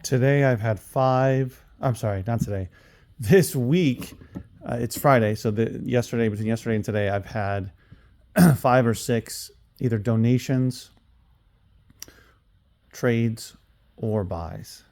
Today I've had I'm sorry, not today. This week, it's Friday, so between yesterday and today, I've had five or six either donations, trades, or buys.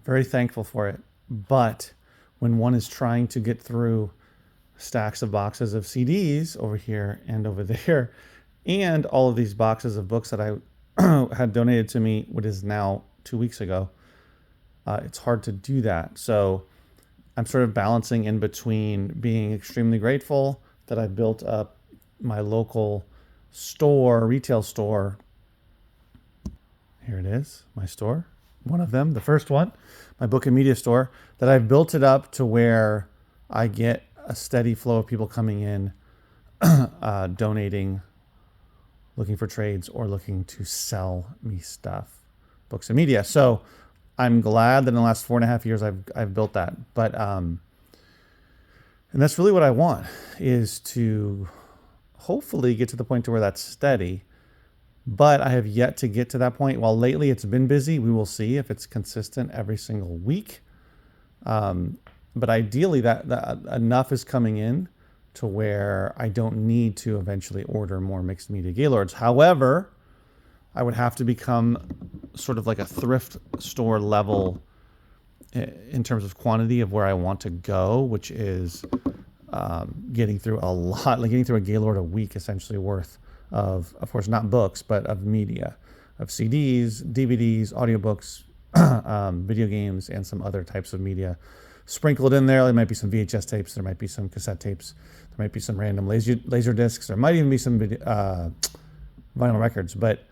Very thankful for it. But when one is trying to get through stacks of boxes of CDs over here and over there, and all of these boxes of books that I had donated to me, what is now 2 weeks ago, it's hard to do that. So I'm sort of balancing in between being extremely grateful that I built up my local retail store. Here it is, my store, one of them, the first one, my book and media store, that I've built it up to where I get a steady flow of people coming in, donating, looking for trades, or looking to sell me stuff, books and media. So I'm glad that in the last 4.5 years I've built that. But and that's really what I want, is to hopefully get to the point to where that's steady. But I have yet to get to that point. While lately it's been busy, we will see if it's consistent every single week. But ideally that enough is coming in to where I don't need to eventually order more mixed media Gaylords. However, I would have to become sort of like a thrift store level in terms of quantity of where I want to go, which is getting through a lot, like getting through a Gaylord a week essentially worth of course, not books, but of media, of CDs, DVDs, audiobooks, video games, and some other types of media sprinkled in there. There might be some VHS tapes. There might be some cassette tapes. There might be some random laser discs. There might even be some vinyl records, but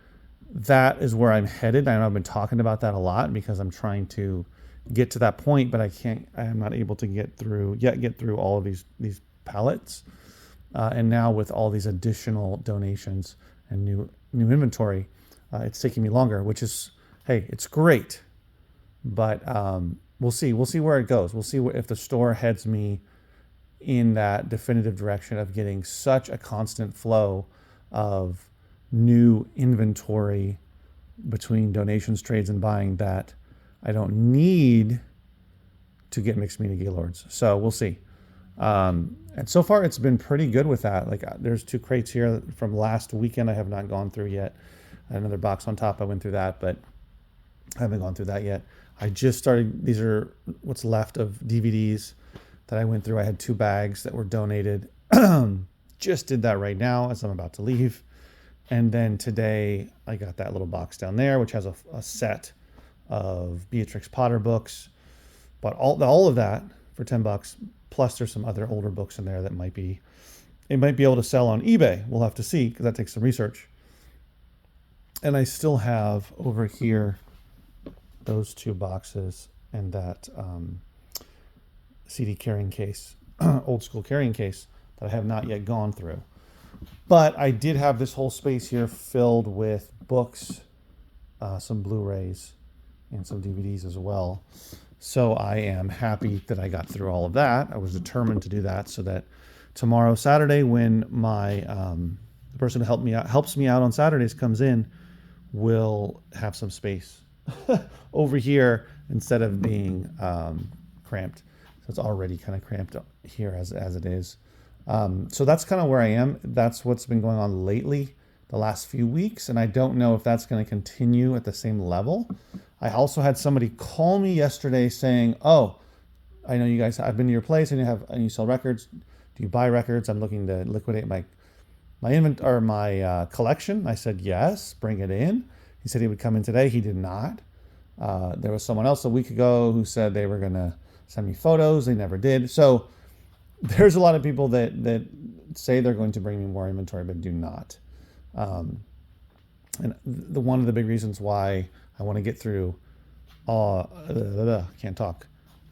that is where I'm headed. I know I've been talking about that a lot because I'm trying to get to that point, but I am not able to get through all of these pallets. And now with all these additional donations and new inventory, it's taking me longer, which is, hey, it's great. But we'll see. We'll see where it goes. We'll see if the store heads me in that definitive direction of getting such a constant flow of new inventory between donations, trades, and buying that I don't need to get mixed media Gaylords. So we'll see. And so far it's been pretty good with that. Like there's 2 crates here from last weekend I have not gone through yet. Another box on top, I went through that, but I haven't gone through that yet. I just started, these are what's left of DVDs that I went through. I had 2 bags that were donated. Just did that right now as I'm about to leave. And then today I got that little box down there, which has a set of Beatrix Potter books. But all of that for $10. Plus there's some other older books in there that might be able to sell on eBay. We'll have to see because that takes some research. And I still have over here those 2 boxes and that CD carrying case, old school carrying case that I have not yet gone through. But I did have this whole space here filled with books, some Blu-rays, and some DVDs as well. So I am happy that I got through all of that. I was determined to do that so that tomorrow, Saturday, when my the person who helps me out on Saturdays comes in, will have some space over here instead of being cramped. So it's already kind of cramped here as it is. So that's kind of where I am. That's what's been going on lately, the last few weeks. And I don't know if that's going to continue at the same level. I also had somebody call me yesterday saying, "Oh, I know you guys, I've been to your place and you sell records. Do you buy records? I'm looking to liquidate my collection." I said, "Yes, bring it in." He said he would come in today. He did not. There was someone else a week ago who said they were going to send me photos. They never did. So there's a lot of people that say they're going to bring me more inventory, but do not. And one of the big reasons why I want to get through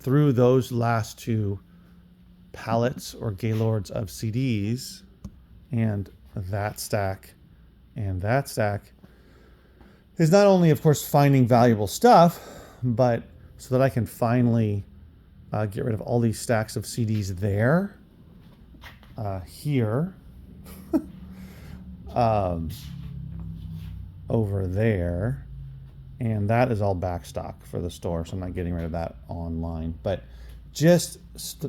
through those last 2 pallets or Gaylords of CDs and that stack is not only, of course, finding valuable stuff, but so that I can finally get rid of all these stacks of CDs there, here, over there, And that is all back stock for the store, so I'm not getting rid of that online. But just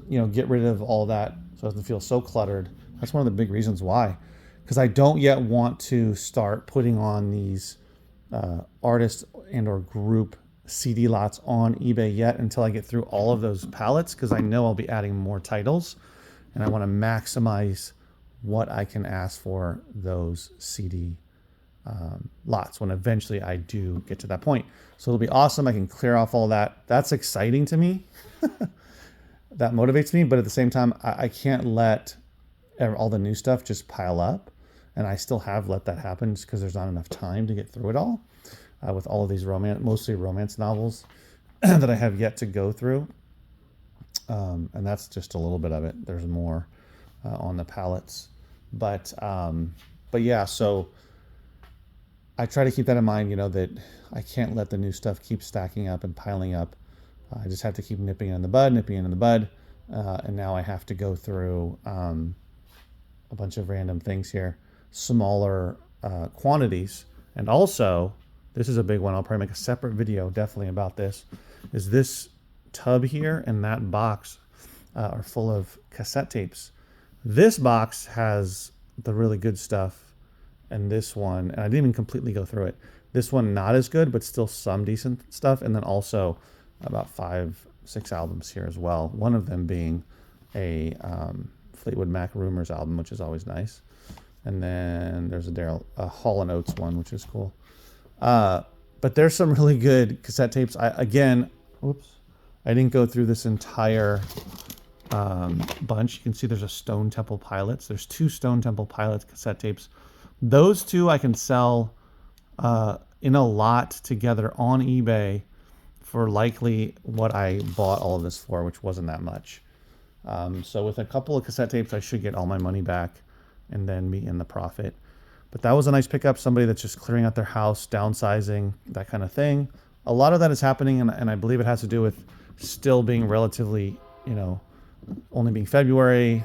get rid of all that so it doesn't feel so cluttered. That's one of the big reasons why, because I don't yet want to start putting on these artist and or group CD lots on eBay yet until I get through all of those pallets, because I know I'll be adding more titles and I want to maximize what I can ask for those CD lots when eventually I do get to that point. So it'll be awesome. I can clear off all that. That's exciting to me. That motivates me. But at the same time, I can't let all the new stuff just pile up. And I still have let that happen just because there's not enough time to get through it all with all of these mostly romance novels that I have yet to go through. And that's just a little bit of it. There's more on the pallets. But yeah, so I try to keep that in mind, that I can't let the new stuff keep stacking up and piling up. I just have to keep nipping it in the bud. And now I have to go through a bunch of random things here, smaller quantities. And also, this is a big one. I'll probably make a separate video definitely about this, is this tub here and that box are full of cassette tapes. This box has the really good stuff. And this one, and I didn't even completely go through it. This one, not as good, but still some decent stuff. And then also about 5-6 albums here as well. One of them being a Fleetwood Mac Rumors album, which is always nice. And then there's a Hall & Oates one, which is cool. But there's some really good cassette tapes. I didn't go through this entire bunch. You can see there's a Stone Temple Pilots. There's 2 Stone Temple Pilots cassette tapes. Those 2 I can sell in a lot together on eBay for likely what I bought all of this for, which wasn't that much. So with a couple of cassette tapes, I should get all my money back and then be in the profit. But that was a nice pickup. Somebody that's just clearing out their house, downsizing, that kind of thing. A lot of that is happening, and I believe it has to do with still being relatively, only being February.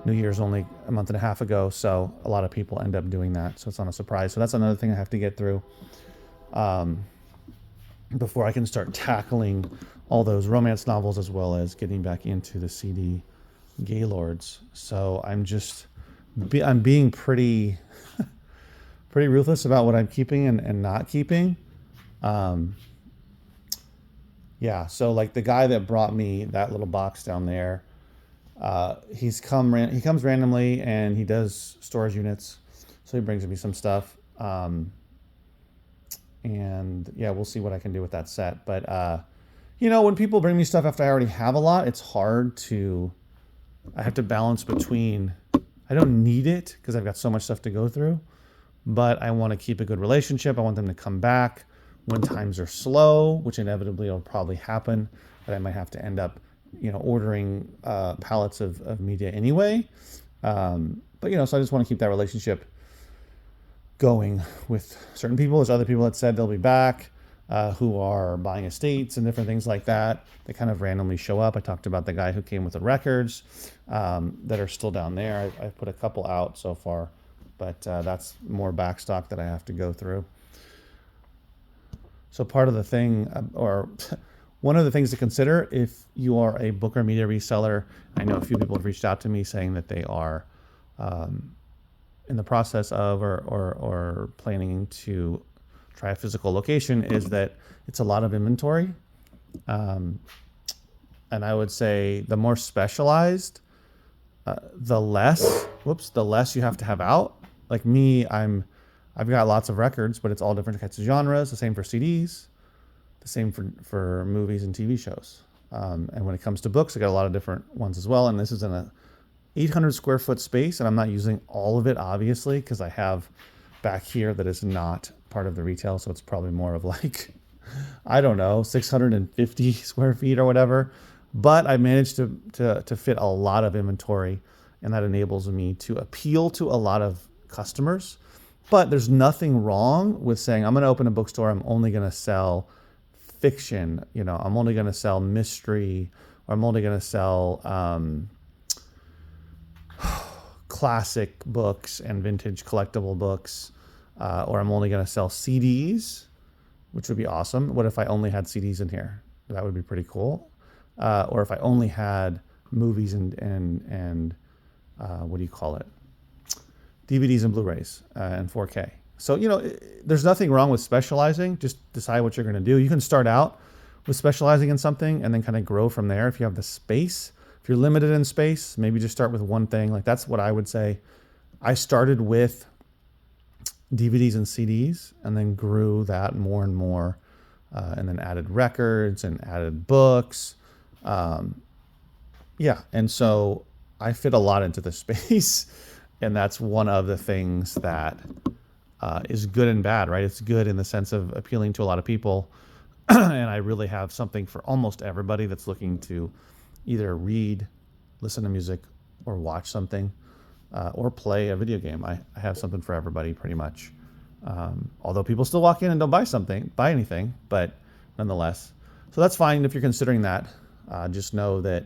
New Year's only a month and a half ago, so a lot of people end up doing that, so it's not a surprise. So that's another thing I have to get through before I can start tackling all those romance novels, as well as getting back into the CD Gaylords. So I'm being pretty pretty ruthless about what I'm keeping and not keeping. Yeah, so like the guy that brought me that little box down there, he comes randomly and he does storage units, so he brings me some stuff, and yeah, we'll see what I can do with that set. But when people bring me stuff after I already have a lot, it's hard I have to balance between, I don't need it because I've got so much stuff to go through, but I want to keep a good relationship. I want them to come back when times are slow, which inevitably will probably happen, but I might have to end up ordering pallets of media anyway. But so I just want to keep that relationship going with certain people. There's other people that said they'll be back, who are buying estates and different things like that. They kind of randomly show up. I talked about the guy who came with the records that are still down there. I put a couple out so far, but that's more back stock that I have to go through. So part of the thing, or one of the things to consider if you are a book or media reseller, I know a few people have reached out to me saying that they are in the process of or planning to try a physical location, is that it's a lot of inventory. And I would say the more specialized, the less you have to have out. Like me, I've got lots of records, but it's all different types of genres. The same for CDs, the same for movies and TV shows. And when it comes to books, I got a lot of different ones as well. And this is in a 800 square foot space, and I'm not using all of it, obviously, because I have back here that is not part of the retail. So it's probably more of like, I don't know, 650 square feet or whatever. But I managed to fit a lot of inventory, and that enables me to appeal to a lot of customers. But there's nothing wrong with saying, I'm going to open a bookstore. I'm only going to sell fiction. I'm only going to sell mystery, or I'm only going to sell classic books and vintage collectible books, or I'm only going to sell CDs, which would be awesome. What if I only had CDs in here? That would be pretty cool. Or if I only had movies and what do you call it? DVDs and Blu-rays and 4K. So, you know, there's nothing wrong with specializing. Just decide what you're going to do. You can start out with specializing in something and then kind of grow from there if you have the space. If you're limited in space, maybe just start with one thing. Like that's what I would say. I started with DVDs and CDs and then grew that more and more and then added records and added books. Yeah, and so I fit a lot into the space, and that's one of the things that is good and bad, right? It's good in the sense of appealing to a lot of people, and I really have something for almost everybody that's looking to either read, listen to music, or watch something, or play a video game. I have something for everybody pretty much. Although people still walk in and don't buy anything, but nonetheless. So that's fine if you're considering that. Just know that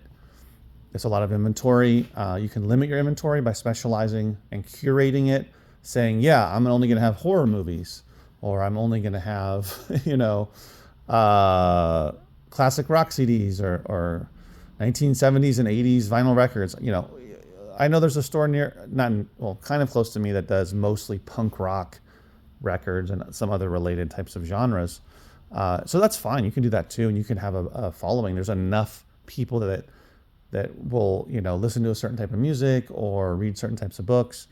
it's a lot of inventory. You can limit your inventory by specializing and curating it, saying, yeah, I'm only going to have horror movies, or I'm only going to have, you know, classic rock CDs or 1970s and 80s vinyl records. You know, I know there's a store kind of close to me that does mostly punk rock records and some other related types of genres. So that's fine. You can do that too, and you can have a following. There's enough people that will, you know, listen to a certain type of music or read certain types of books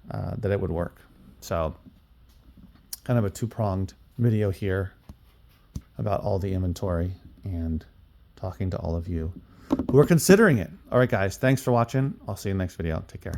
that it would work. So kind of a two-pronged video here about all the inventory and talking to all of you who are considering it. All right, guys, thanks for watching. I'll see you in the next video. Take care.